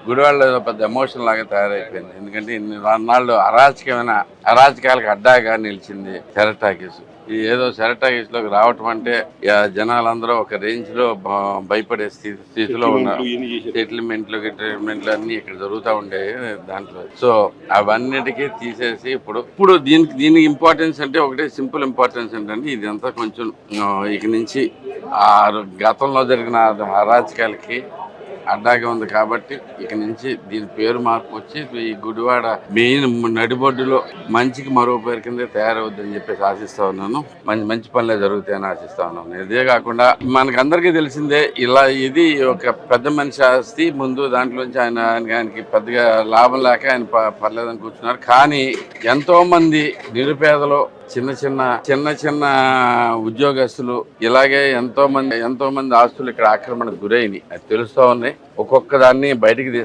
గుడివాడలో ఏదో పెద్ద ఎమోషన్ లాగా తయారైపోయింది. ఎందుకంటే ఇన్ని నాళ్ళు అరాచకాలకు అడ్డాగా నిలిచింది శరత్ టాకీస్. ఈ ఏదో శరత్ టాకీస్ లోకి రావటం అంటే జనాలందరూ ఒక రేంజ్ లో భయపడే స్థితిలో ఉన్నారు. సెటిల్మెంట్లు అన్ని ఇక్కడ జరుగుతూ ఉండేవి దాంట్లో. సో అవన్నిటికీ తీసేసి ఇప్పుడు దీనికి ఇంపార్టెన్స్ అంటే ఒకటే సింపుల్ ఇంపార్టెన్స్ ఏంటంటే ఇదంతా కొంచెం ఇక నుంచి ఆ గతంలో జరిగిన అరాచకాలకి అడ్డాగా ఉంది కాబట్టి ఇక నుంచి దీని పేరు మార్పు వచ్చి ఈ గుడివాడ మెయిన్ నడిబొడ్డులో మంచికి మరో పేరు కింద తయారవుద్దని చెప్పేసి ఆశిస్తా ఉన్నాను. మంచి పనులే జరుగుతాయని ఆశిస్తా ఉన్నాను. ఇదే కాకుండా మనకందరికీ తెలిసిందే, ఇలా ఇది ఒక పెద్ద మనిషి ఆస్తి. ముందు దాంట్లోంచి ఆయనకి పెద్దగా లాభం లేక ఆయన పర్లేదని కూర్చున్నారు. కానీ ఎంతో మంది నిరుపేదలు, చిన్న చిన్న ఉద్యోగస్తులు ఇలాగే ఎంతో మంది ఆస్తులు ఇక్కడ ఆక్రమణకు గురైనవి. అది తెలుస్తూ ఉన్నాయి. ఒక్కొక్క దాన్ని బయటికి